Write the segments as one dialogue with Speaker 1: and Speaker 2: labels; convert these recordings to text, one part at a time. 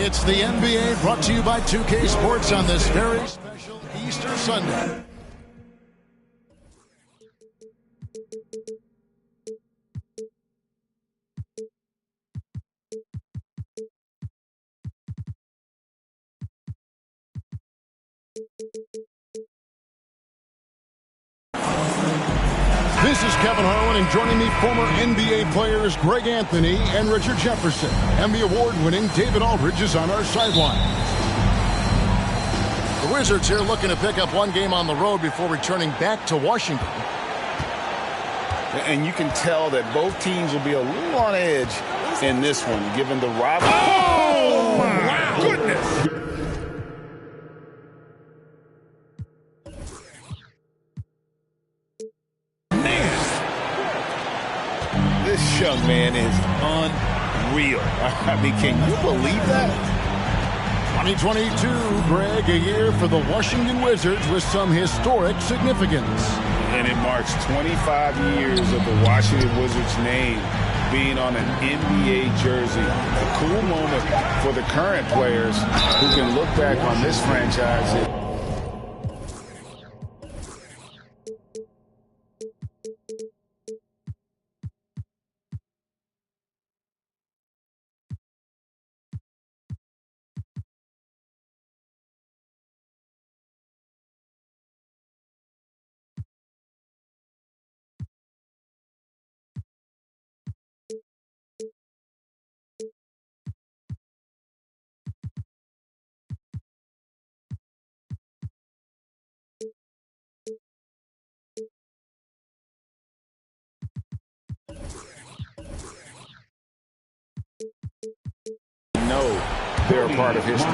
Speaker 1: It's the NBA brought to you by 2K Sports on this very special Easter Sunday. This is Kevin Harlan, and joining me, former NBA players Greg Anthony and Richard Jefferson. And the award-winning David Aldridge is on our sideline. The Wizards here looking to pick up one game on the road before returning back to Washington.
Speaker 2: And you can tell that both teams will be a little on edge in this one, given the rivalry.
Speaker 3: Oh, my goodness!
Speaker 2: This young man is unreal. I mean, can you believe that?
Speaker 1: 2022, Greg, a year for the Washington Wizards with some historic significance.
Speaker 2: And it marks 25 years of the Washington Wizards name being on an NBA jersey. A cool moment for the current players who can look back on this franchise. They're a part of history.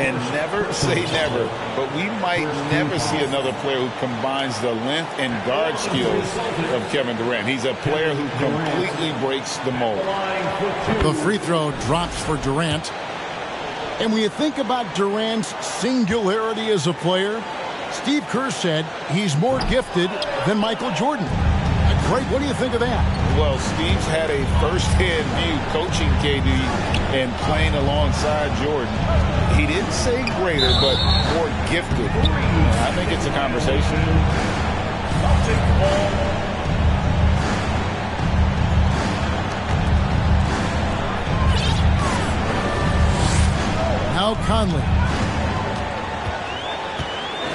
Speaker 2: And never say never, but we might never see another player who combines the length and guard skills of Kevin Durant. He's a player who completely breaks the mold.
Speaker 1: The free throw drops for Durant. And when you think about Durant's singularity as a player, Steve Kerr said he's more gifted than Michael Jordan. Greg, what do you think of that?
Speaker 2: Well, Steve's had a first-hand view coaching KD and playing alongside Jordan. He didn't say greater, but more gifted. I think it's a conversation. I'll take the ball.
Speaker 1: Now Conley.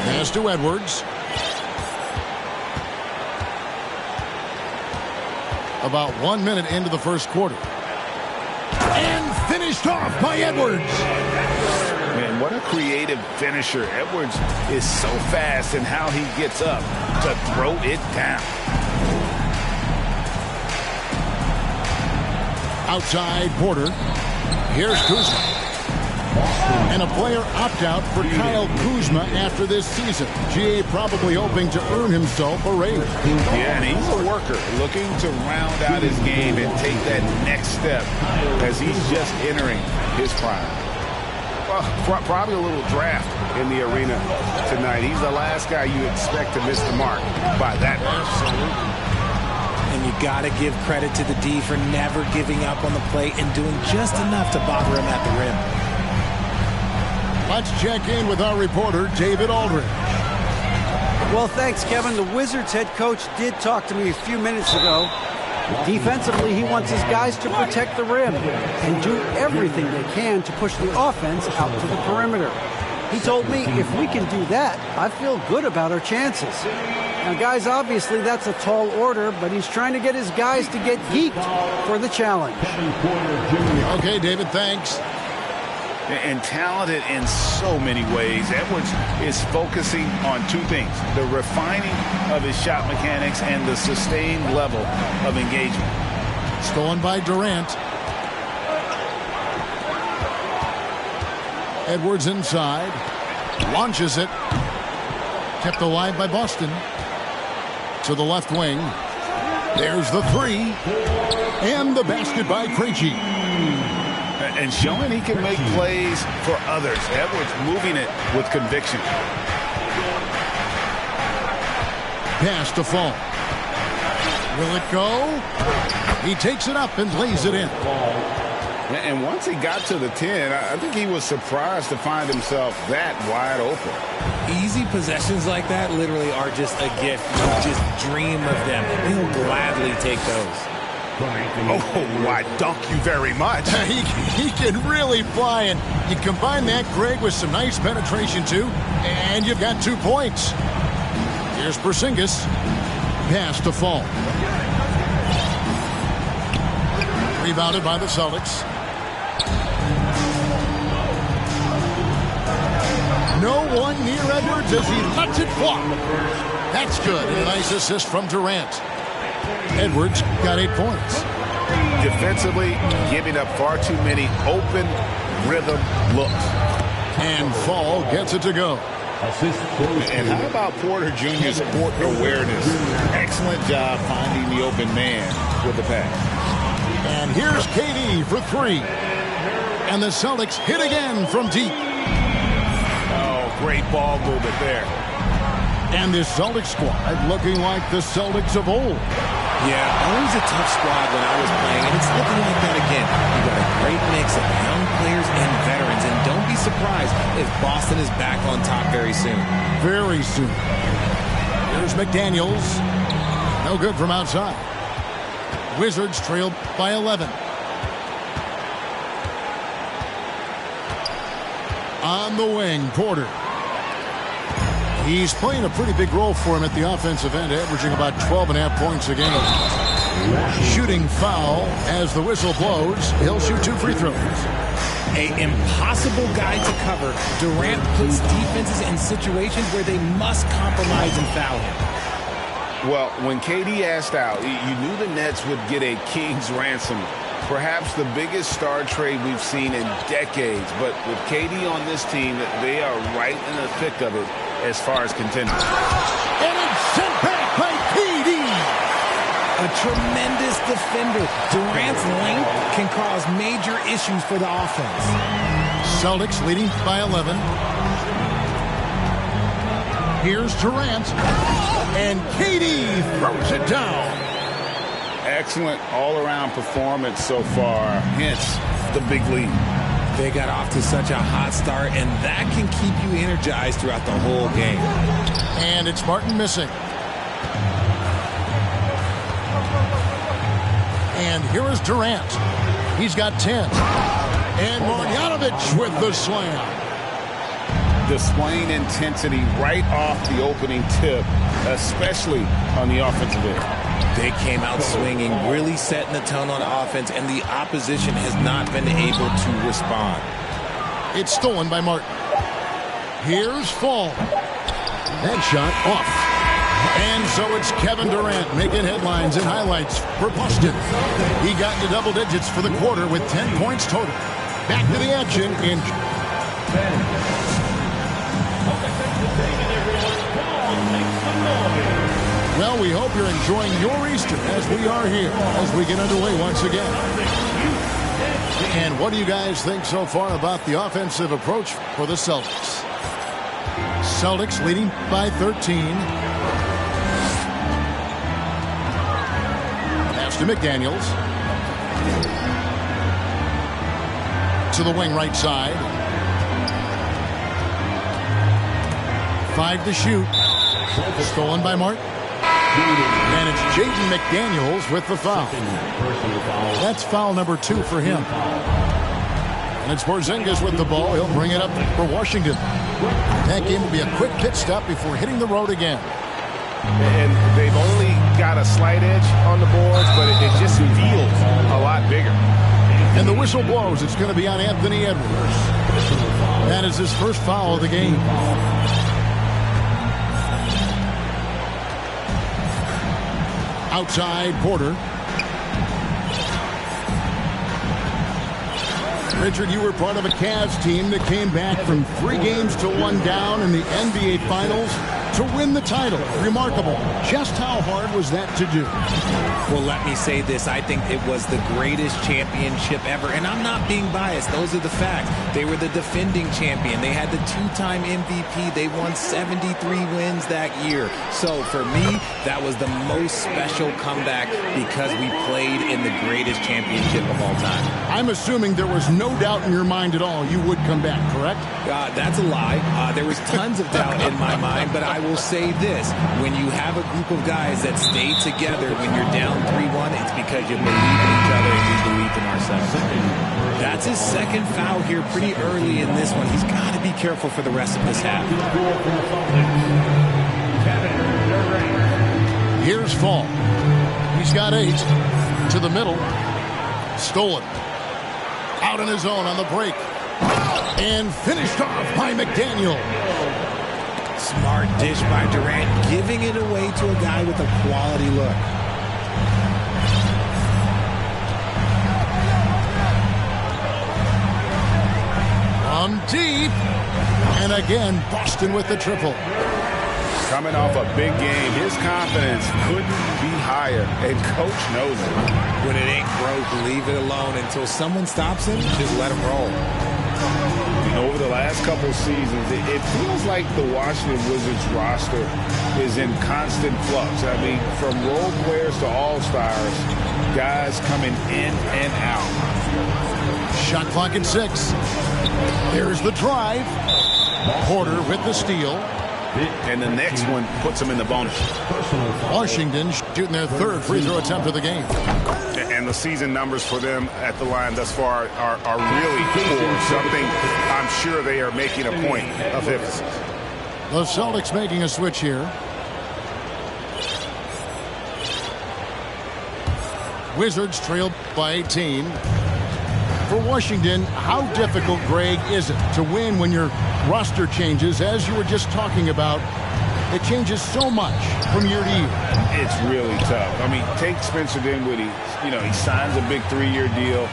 Speaker 1: Pass to Edwards. About 1 minute into the first quarter. And finished off by Edwards.
Speaker 2: Man, what a creative finisher. Edwards is so fast in how he gets up to throw it down.
Speaker 1: Outside Porter. Here's Kuzma. And a player opt-out for Kyle Kuzma after this season. GA probably hoping to earn himself a raise.
Speaker 2: Yeah, and he's a worker, looking to round out his game and take that next step as he's just entering his prime. Well, probably a little draft in the arena tonight. He's the last guy you expect to miss the mark by that much.
Speaker 4: And you got to give credit to the D for never giving up on the plate and doing just enough to bother him at the rim.
Speaker 1: Let's check in with our reporter, David Aldridge.
Speaker 5: Well, thanks, Kevin. The Wizards head coach did talk to me a few minutes ago. Defensively, he wants his guys to protect the rim and do everything they can to push the offense out to the perimeter. He told me if we can do that, I feel good about our chances. Now, guys, obviously that's a tall order, but he's trying to get his guys to get geeked for the challenge.
Speaker 1: Okay, David, thanks.
Speaker 2: And talented in so many ways. Edwards is focusing on two things: the refining of his shot mechanics and the sustained level of engagement.
Speaker 1: Stolen by Durant. Edwards inside. Launches it. Kept alive by Boston. To the left wing. There's the three. And the basket by Krejci.
Speaker 2: And showing he can make plays for others. Edwards moving it with conviction.
Speaker 1: Pass to Fall. Will it go? He takes it up and lays it in.
Speaker 2: And once he got to the 10, I think he was surprised to find himself that wide open.
Speaker 4: Easy possessions like that literally are just a gift. You just dream of them. He'll gladly take those.
Speaker 2: Oh, I dunk you very much.
Speaker 1: He can really fly, and you combine that, Greg, with some nice penetration, too, and you've got 2 points. Here's Porzingis. Pass to Fall. Rebounded by the Celtics. No one near Edwards as he lets it fly. That's good. And a nice assist from Durant. Edwards got 8 points.
Speaker 2: Defensively, giving up far too many open rhythm looks.
Speaker 1: And Fall gets it to go.
Speaker 2: And how about Porter Jr.'s court awareness? Excellent job finding the open man with the pass.
Speaker 1: And here's KD for 3. And the Celtics hit again from deep.
Speaker 2: Oh, great ball movement there.
Speaker 1: And this Celtics squad looking like the Celtics of old.
Speaker 4: Yeah, always a tough squad when I was playing, and it's looking like that again. You've got a great mix of young players and veterans, and don't be surprised if Boston is back on top very soon.
Speaker 1: Very soon. Here's McDaniels. No good from outside. Wizards trailed by 11. On the wing, Porter. He's playing a pretty big role for him at the offensive end, averaging about 12.5 points a game. Shooting foul as the whistle blows. He'll shoot 2 free throws.
Speaker 4: An impossible guy to cover. Durant puts defenses in situations where they must compromise and foul him.
Speaker 2: Well, when KD asked out, you knew the Nets would get a king's ransom. Perhaps the biggest star trade we've seen in decades. But with KD on this team, they are right in the thick of it as far as contenders.
Speaker 1: And it's sent back by KD.
Speaker 4: A tremendous defender. Durant's length can cause major issues for the offense.
Speaker 1: Celtics leading by 11. Here's Durant. And KD throws it down.
Speaker 2: Excellent all-around performance so far, hence the big lead.
Speaker 4: They got off to such a hot start, and that can keep you energized throughout the whole game.
Speaker 1: And it's Martin missing. And here is Durant. He's got 10. And Marjanovic with the slam.
Speaker 2: Displaying intensity right off the opening tip, especially on the offensive end.
Speaker 4: They came out swinging, really setting the tone on offense, and the opposition has not been able to respond.
Speaker 1: It's stolen by Martin. Here's Fall. That shot off. And so it's Kevin Durant making headlines and highlights for Boston. He got into double digits for the quarter with 10 points total. Back to the action in... Well, we hope you're enjoying your Easter as we are here as we get underway once again. And what do you guys think so far about the offensive approach for the Celtics? Celtics leading by 13. Pass to McDaniels. To the wing right side. 5 to shoot. Stolen by Martin. And it's Jaden McDaniels with the foul. That's foul number 2 for him. And it's Porzingis with the ball. He'll bring it up for Washington. That game will be a quick pit stop before hitting the road again.
Speaker 2: And they've only got a slight edge on the boards, but it just feels a lot bigger.
Speaker 1: And the whistle blows. It's going to be on Anthony Edwards. That is his first foul of the game. Outside, Porter. Richard, you were part of a Cavs team that came back from 3 games to 1 down in the NBA Finals to win the title. Remarkable. Just how hard was that to do?
Speaker 4: Well, let me say this. I think it was the greatest championship ever. And I'm not being biased. Those are the facts. They were the defending champion. They had the two-time MVP. They won 73 wins that year. So for me, that was the most special comeback because we played in the greatest championship of all time.
Speaker 1: I'm assuming there was no doubt in your mind at all you would come back, correct?
Speaker 4: That's a lie. There was tons of doubt in my mind, but I will say this. When you have a group of guys that stay together when you're down 3-1, it's because you believe in each other and we believed in ourselves. That's his second foul here pretty early in this one. He's got to be careful for the rest of this half.
Speaker 1: Here's Fall. He's got 8. To the middle. Stolen. Out on his own on the break. And finished off by McDaniel.
Speaker 4: Smart dish by Durant, giving it away to a guy with a quality look.
Speaker 1: From deep. And again, Boston with the triple.
Speaker 2: Coming off a big game, his confidence couldn't be higher, and Coach knows it.
Speaker 4: When it ain't broke, leave it alone until someone stops him. Just let him roll.
Speaker 2: Over the last couple seasons, it feels like the Washington Wizards roster is in constant flux. I mean, from role players to all-stars, guys coming in and out.
Speaker 1: Shot clock at 6. There's the drive. Porter with the steal.
Speaker 2: And the next one puts them in the bonus.
Speaker 1: Washington shooting their third free throw attempt of the game.
Speaker 2: And the season numbers for them at the line thus far are really poor. Something I'm sure they are making a point of emphasis.
Speaker 1: The Celtics making a switch here. Wizards trail by 18. For Washington, how difficult, Greg, is it to win when your roster changes, as you were just talking about? It changes so much from year to year.
Speaker 2: It's really tough. I mean, take Spencer Dinwiddie. You know, he signs a big 3-year deal,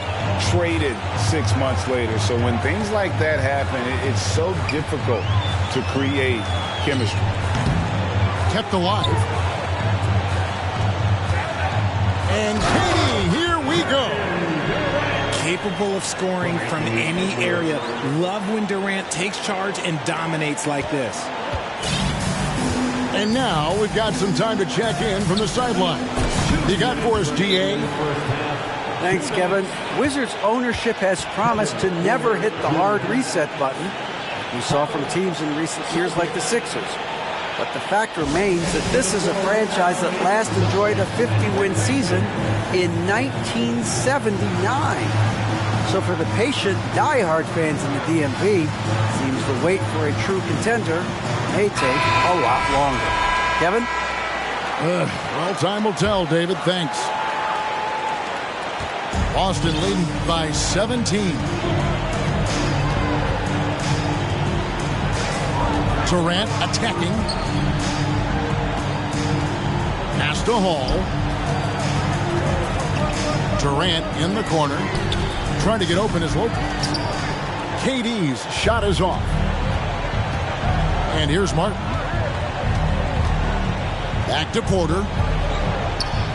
Speaker 2: traded 6 months later. So when things like that happen, it's so difficult to create chemistry.
Speaker 1: Kept alive. And Katie, here we go.
Speaker 4: Capable of scoring from any area. Love when Durant takes charge and dominates like this.
Speaker 1: And now we've got some time to check in from the sideline. You got for us, GA?
Speaker 5: Thanks, Kevin. Wizards ownership has promised to never hit the hard reset button we saw from teams in recent years like the Sixers. But the fact remains that this is a franchise that last enjoyed a 50-win season in 1979. So for the patient, die-hard fans in the DMV, seems the wait for a true contender may take a lot longer. Kevin?
Speaker 1: Well, time will tell, David. Thanks. Boston leading by 17. Durant attacking. Pass to Hall. Durant in the corner. Trying to get open is Lopez. KD's shot is off. And here's Martin. Back to Porter.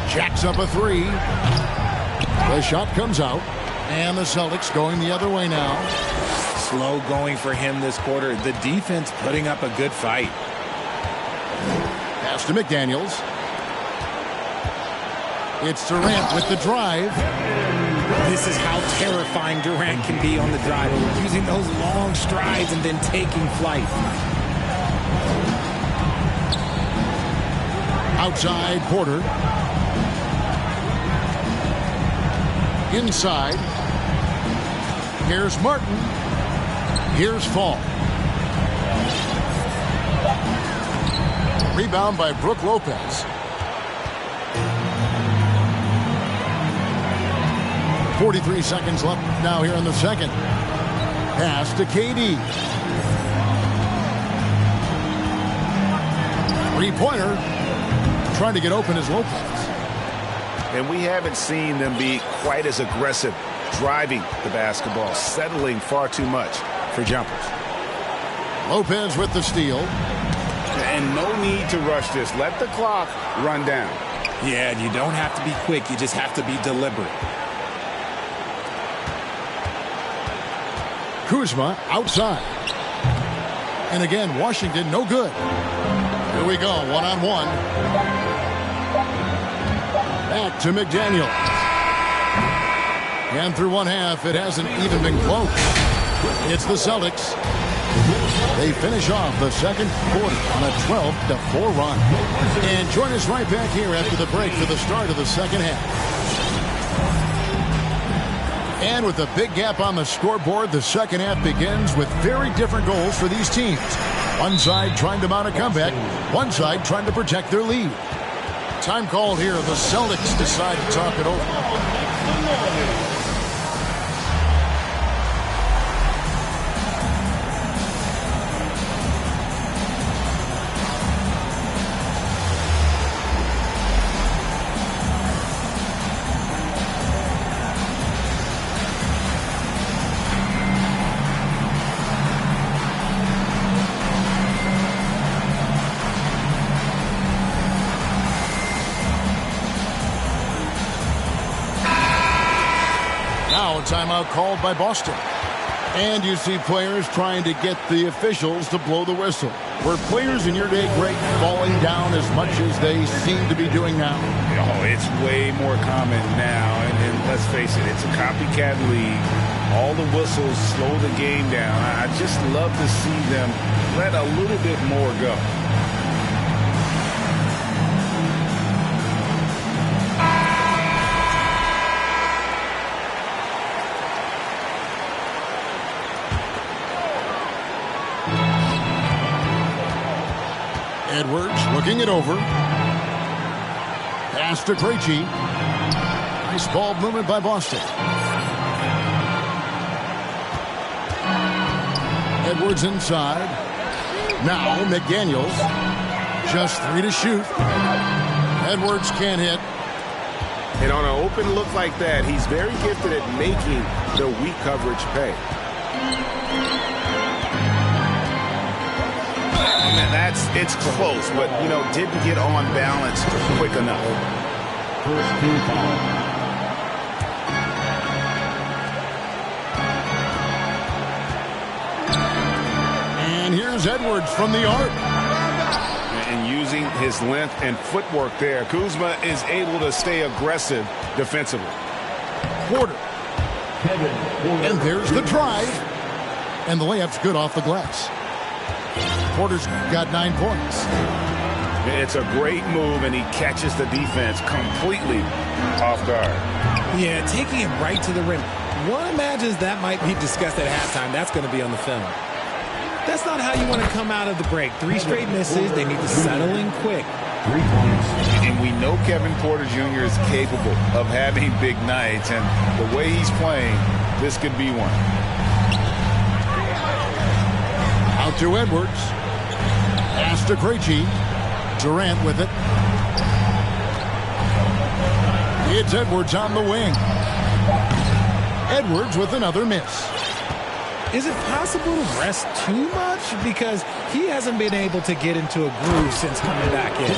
Speaker 1: Jacks up a 3. The shot comes out. And the Celtics going the other way now.
Speaker 4: Slow going for him this quarter. The defense putting up a good fight.
Speaker 1: Pass to McDaniels. It's Durant with the drive.
Speaker 4: This is how terrifying Durant can be on the drive. Using those long strides and then taking flight.
Speaker 1: Outside, Porter. Inside. Here's Martin. Here's Fall. Rebound by Brook Lopez. 43 seconds left now here in the second. Pass to KD. 3-pointer. Trying to get open is Lopez.
Speaker 2: And we haven't seen them be quite as aggressive driving the basketball, settling far too much for jumpers.
Speaker 1: Lopez with the steal.
Speaker 2: And no need to rush this. Let the clock run down.
Speaker 4: Yeah, you don't have to be quick. You just have to be deliberate.
Speaker 1: Kuzma outside. And again, Washington no good. Here we go, one-on-one. Back to McDaniel. And through one half, it hasn't even been close. It's the Celtics. They finish off the second quarter on a 12-4 run. And join us right back here after the break for the start of the second half. And with a big gap on the scoreboard, the second half begins with very different goals for these teams. One side trying to mount a comeback, one side trying to protect their lead. Time called here. The Celtics decide to talk it over. Timeout called by Boston. And you see players trying to get the officials to blow the whistle. Were players in your day great falling down as much as they seem to be doing now?
Speaker 2: Oh, it's way more common now. And let's face it, it's a copycat league. All the whistles slow the game down. I just love to see them let a little bit more go.
Speaker 1: Edwards looking it over. Pass to Krejci. Nice ball movement by Boston. Edwards inside. Now McDaniels. Just 3 to shoot. Edwards can't hit.
Speaker 2: And on an open look like that, he's very gifted at making the weak coverage pay. It's close, but, didn't get on balance quick enough.
Speaker 3: First team foul.
Speaker 1: And here's Edwards from the arc.
Speaker 2: And using his length and footwork there, Kuzma is able to stay aggressive defensively.
Speaker 1: Porter. And there's the drive. And the layup's good off the glass. Porter's got 9 points.
Speaker 2: It's a great move, and he catches the defense completely off guard.
Speaker 4: Yeah, taking it right to the rim. One imagines that might be discussed at halftime. That's going to be on the film. That's not how you want to come out of the break. 3 straight misses. They need to settle in quick.
Speaker 3: 3 points.
Speaker 2: And we know Kevin Porter Jr. is capable of having big nights, and the way he's playing, this could be one.
Speaker 1: Out to Edwards. Pass to Krejci. Durant with it. It's Edwards on the wing. Edwards with another miss.
Speaker 4: Is it possible to rest too much? Because he hasn't been able to get into a groove since coming back in.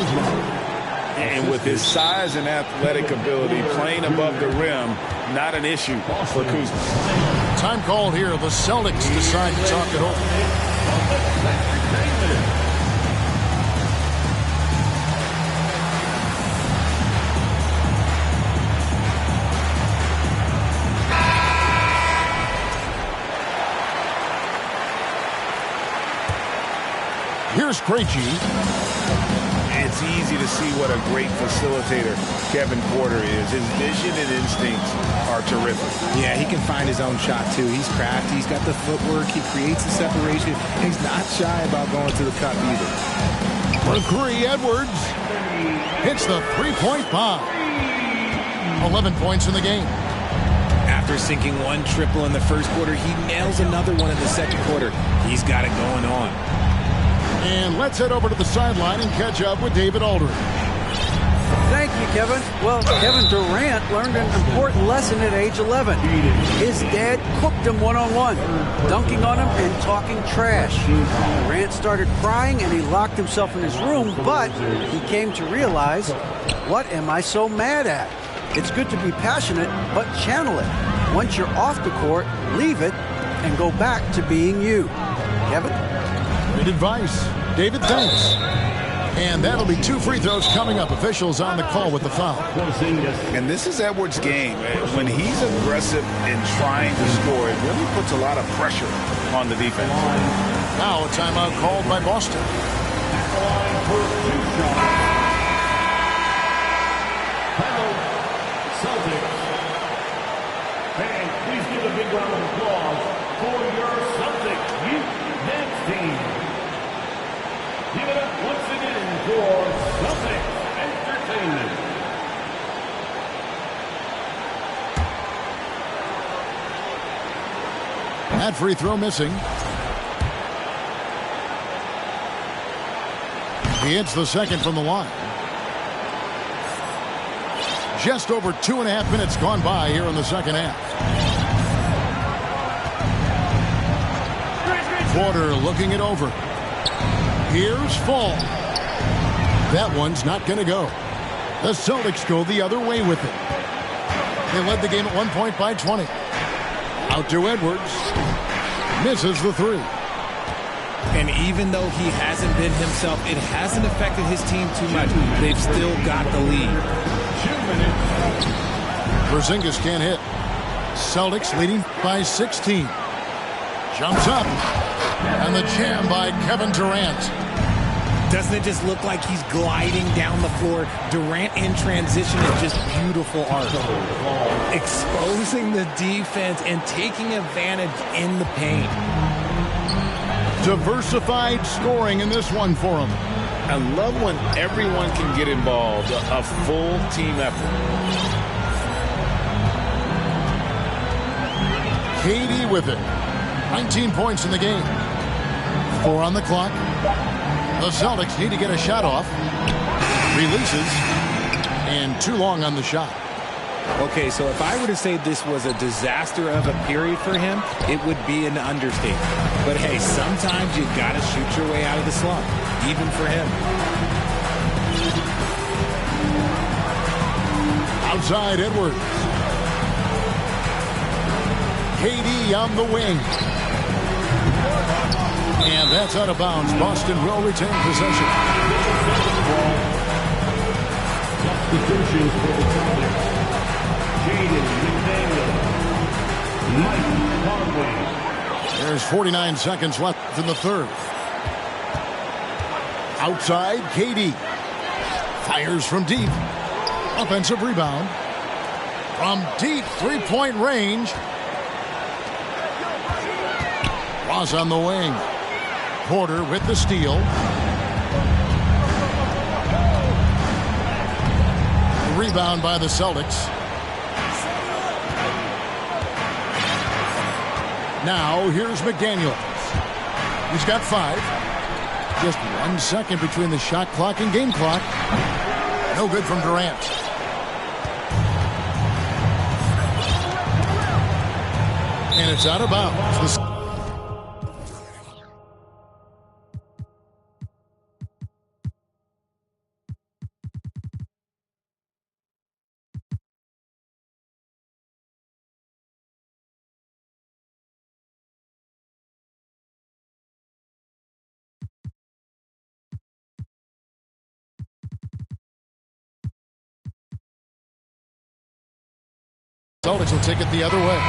Speaker 2: And with his size and athletic ability, playing above the rim, not an issue for Kuzma.
Speaker 1: Time called here. The Celtics decide to talk it over. Here's Krejci.
Speaker 2: It's easy to see what a great facilitator Kevin Porter is. His vision and instincts are terrific.
Speaker 4: Yeah, he can find his own shot, too. He's crafty. He's got the footwork. He creates the separation. He's not shy about going to the cup either.
Speaker 1: For 3, Edwards hits the 3-point bomb. 11 points in the game.
Speaker 4: After sinking 1 triple in the first quarter, he nails another one in the second quarter. He's got it going on.
Speaker 1: And let's head over to the sideline and catch up with David Aldridge.
Speaker 5: Thank you, Kevin. Well, Kevin Durant learned an important lesson at age 11. His dad cooked him one-on-one, dunking on him and talking trash. Durant started crying and he locked himself in his room, but he came to realize, what am I so mad at? It's good to be passionate, but channel it. Once you're off the court, leave it and go back to being you. Kevin?
Speaker 1: Great advice. David, thanks. And that'll be 2 free throws coming up. Officials on the call with the foul.
Speaker 2: And this is Edwards' game. When he's aggressive in trying to score, it really puts a lot of pressure on the defense.
Speaker 1: Now a timeout called by Boston.
Speaker 3: Celtics. Fans, please give a big round of applause for your Celtics Youth Dance Team. Give it up once again for Celtics Entertainment.
Speaker 1: That free throw missing. He hits the second from the line. Just over 2.5 minutes gone by here in the second half. Porter looking it over. Here's Fall. That one's not going to go. The Celtics go the other way with it. They led the game at 1 point by 20. Out to Edwards. Misses the 3.
Speaker 4: And even though he hasn't been himself, it hasn't affected his team too much. They've still got the lead.
Speaker 1: Porzingis can't hit. Celtics leading by 16. Jumps up. And the jam by Kevin Durant.
Speaker 4: Doesn't it just look like he's gliding down the floor? Durant in transition is just beautiful art. Exposing the defense and taking advantage in the paint.
Speaker 1: Diversified scoring in this one for him.
Speaker 2: I love when everyone can get involved, a full team effort.
Speaker 1: KD with it. 19 points in the game. 4 on the clock. The Celtics need to get a shot off. Releases. And too long on the shot.
Speaker 4: Okay, so if I were to say this was a disaster of a period for him, it would be an understatement. But hey, sometimes you got to shoot your way out of the slump, even for him.
Speaker 1: Outside Edwards. KD on the wing. And that's out of bounds. Boston will retain possession.
Speaker 3: Substitutions for the Celtics. Jaden McDaniel. Mike Conley.
Speaker 1: There's 49 seconds left in the third. Outside, KD. Fires from deep. Offensive rebound. From deep three-point range. Ross on the wing. Porter with the steal. Rebound by the Celtics. Now here's McDaniel. He's got 5. Just 1 second between the shot clock and game clock. No good from Durant. And it's out of bounds. Celtics will take it the other way.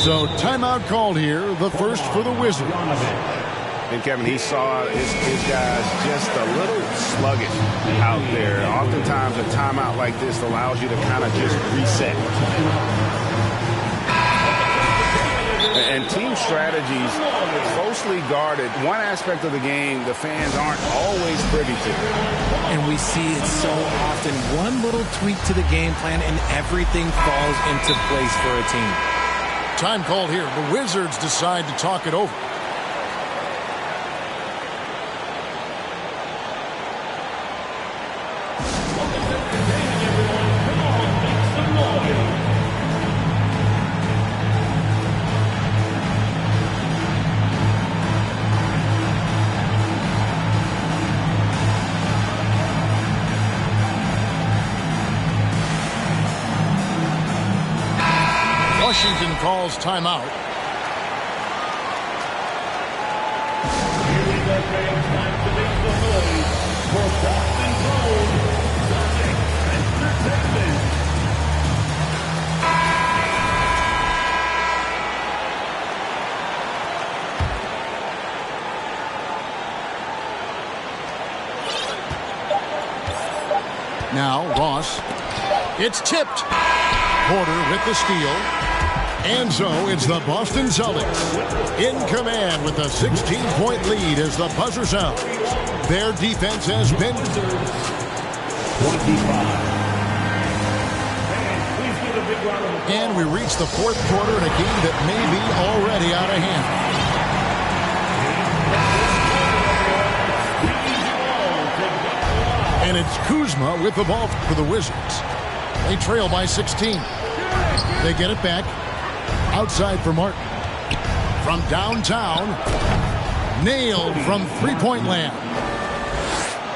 Speaker 1: So timeout called here, the first for the Wizards.
Speaker 2: And Kevin, he saw his guys just a little sluggish out there. Oftentimes a timeout like this allows you to kind of just reset. And team strategies closely guarded. One aspect of the game the fans aren't always privy to.
Speaker 4: And we see it so often. One little tweak to the game plan and everything falls into place for a team.
Speaker 1: Time called here. The Wizards decide to talk it over. Washington calls timeout.
Speaker 3: Here we go, fans. Time to make some noise for Boston's own Celtics Entertainment.
Speaker 1: Now Ross. It's tipped. Porter with the steal. And so it's the Boston Celtics in command with a 16-point lead as the buzzer sounds. Their defense has been
Speaker 3: 25. Please give a big round of applause.
Speaker 1: And we reach the fourth quarter in a game that may be already out of hand. And it's Kuzma with the ball for the Wizards. They trail by 16. They get it back. Outside for Martin. From downtown. Nailed from three-point land.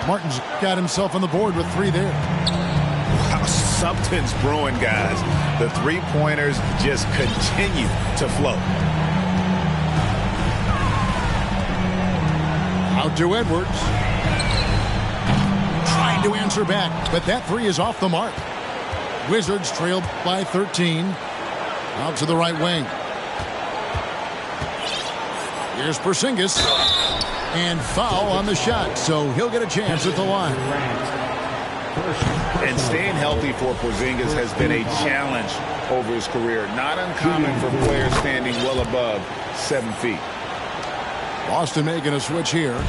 Speaker 1: Martin's got himself on the board with 3 there.
Speaker 2: Wow, something's brewing, guys. The three-pointers just continue to flow.
Speaker 1: Out to Edwards. Trying to answer back, but that 3 is off the mark. Wizards trailed by 13. Out to the right wing. Here's Porzingis. And foul on the shot, so he'll get a chance at the line.
Speaker 2: And staying healthy for Porzingis has been a challenge over his career. Not uncommon for players standing well above 7 feet.
Speaker 1: Boston making a switch here.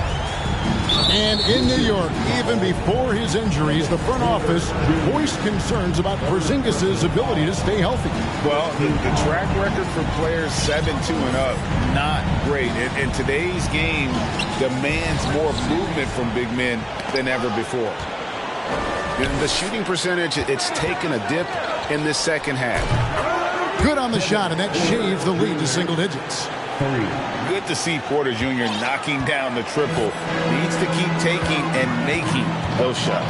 Speaker 1: And in New York, even before his injuries, the front office voiced concerns about Porzingis' ability to stay healthy.
Speaker 2: Well, the track record for players 7-2 and up, not great. And today's game demands more movement from big men than ever before. And the shooting percentage, it's taken a dip in this second half.
Speaker 1: Good on the shot, and that shaves the lead to single digits.
Speaker 2: Good to see Porter Jr. knocking down the triple. Needs to keep taking and making those shots.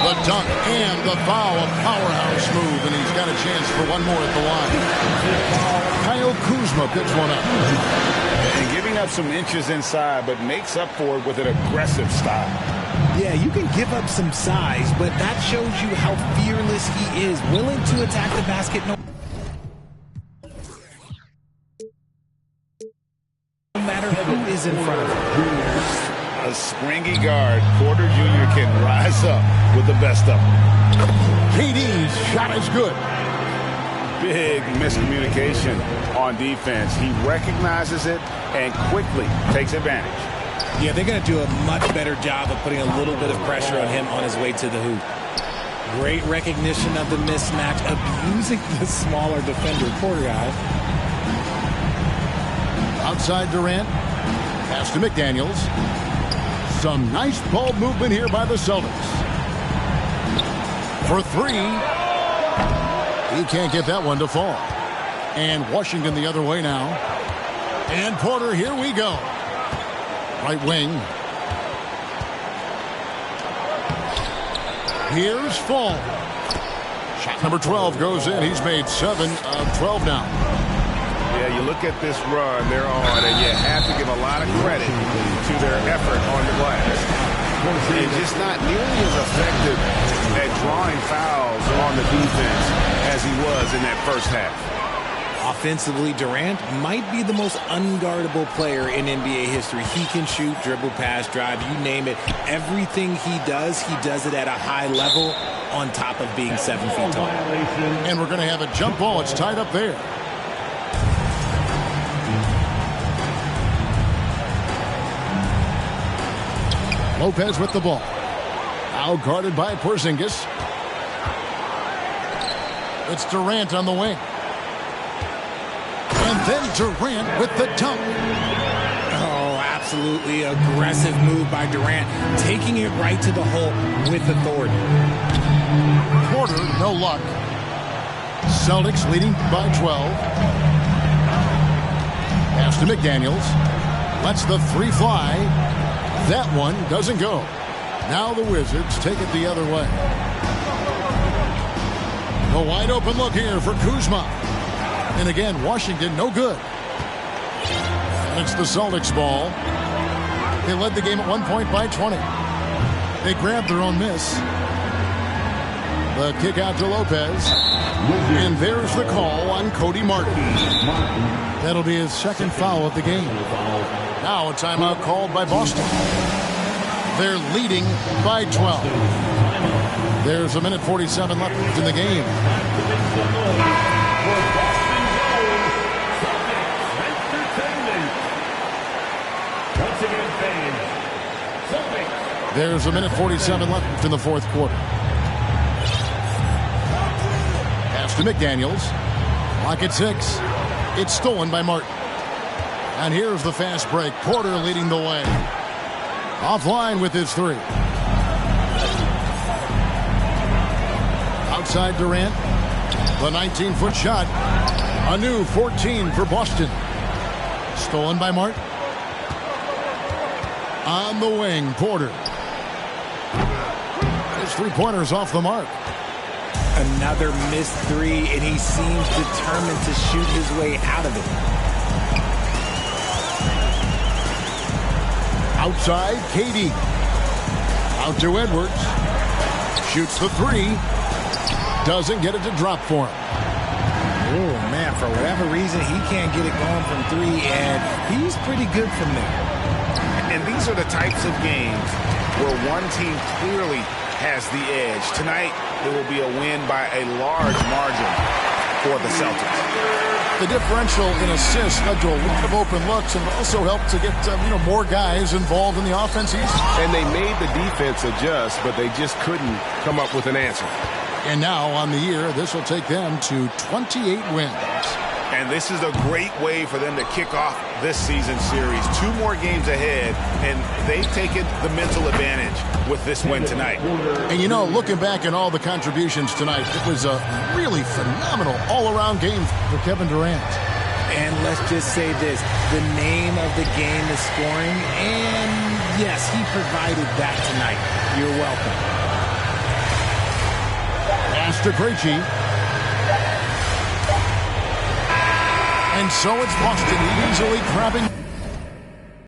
Speaker 1: The dunk and the foul, a powerhouse move, and he's got a chance for one more at the line. Kyle Kuzma picks one up.
Speaker 2: And giving up some inches inside, but makes up for it with an aggressive style.
Speaker 4: Yeah, you can give up some size, but that shows you how fearless he is, willing to attack the basket no matter who is in front of him.
Speaker 2: A springy guard, Porter Jr. can rise up with the best of them.
Speaker 1: KD's shot is good.
Speaker 2: Big miscommunication on defense. He recognizes it and quickly takes advantage.
Speaker 4: Yeah, they're going to do a much better job of putting a little bit of pressure on him on his way to the hoop. Great recognition of the mismatch, abusing the smaller defender, Porter guy.
Speaker 1: Outside Durant. Pass to McDaniels. Some nice ball movement here by the Celtics. For 3. He can't get that one to fall. And Washington the other way now. And Porter, here we go. Right wing. Here's Fall. Shot number 12 goes in. He's made 7 of 12 now.
Speaker 2: Yeah, you look at this run they're on, and you have to give a lot of credit to their effort on the glass. And just not nearly as effective at drawing fouls on the defense as he was in that first half.
Speaker 4: Offensively, Durant might be the most unguardable player in NBA history. He can shoot, dribble, pass, drive, you name it. Everything he does it at a high level on top of being 7 feet tall.
Speaker 1: And we're going to have a jump ball. It's tied up there. Lopez with the ball. Now guarded by Porzingis. It's Durant on the wing. And then Durant with the dunk.
Speaker 4: Oh, absolutely aggressive move by Durant, taking it right to the hole with authority.
Speaker 1: Porter, no luck. Celtics leading by 12. Pass to McDaniels. Lets the 3 fly. That one doesn't go. Now the Wizards take it the other way. A wide open look here for Kuzma. And again, Washington no good. And it's the Celtics ball. They led the game at 1 point by 20. They grabbed their own miss. The kick out to Lopez. And there's the call on Cody Martin. That'll be his second foul of the game. Now a timeout called by Boston. They're leading by 12. There's a minute 47 left in the game. There's a minute 47 left in the fourth quarter. Pass to McDaniels. Clock at 6. It's stolen by Martin. And here's the fast break. Porter leading the way. Offline with his 3. Outside Durant. The 19-foot shot. A new 14 for Boston. Stolen by Martin. On the wing, Porter. His 3-pointers off the mark.
Speaker 4: Another missed 3, and he seems determined to shoot his way out of it.
Speaker 1: Outside, KD. Out to Edwards. Shoots the 3. Doesn't get it to drop for him.
Speaker 4: Oh, man, for whatever reason, he can't get it going from 3, and he's pretty good from there.
Speaker 2: And these are the types of games where one team clearly has the edge. Tonight, it will be a win by a large margin for the Celtics.
Speaker 1: The differential in assists led to a lot of open looks and also helped to get more guys involved in the offense.
Speaker 6: And they made the defense adjust, but they just couldn't come up with an answer.
Speaker 1: And now on the year, this will take them to 28 wins.
Speaker 2: And this is a great way for them to kick off this season series. 2 more games ahead, and they've taken the mental advantage with this win tonight.
Speaker 1: And looking back at all the contributions tonight, it was a really phenomenal all-around game for Kevin Durant.
Speaker 4: And let's just say this, the name of the game is scoring, and yes, he provided that tonight. You're welcome.
Speaker 1: Pass to Krejci. And so it's Boston easily grabbing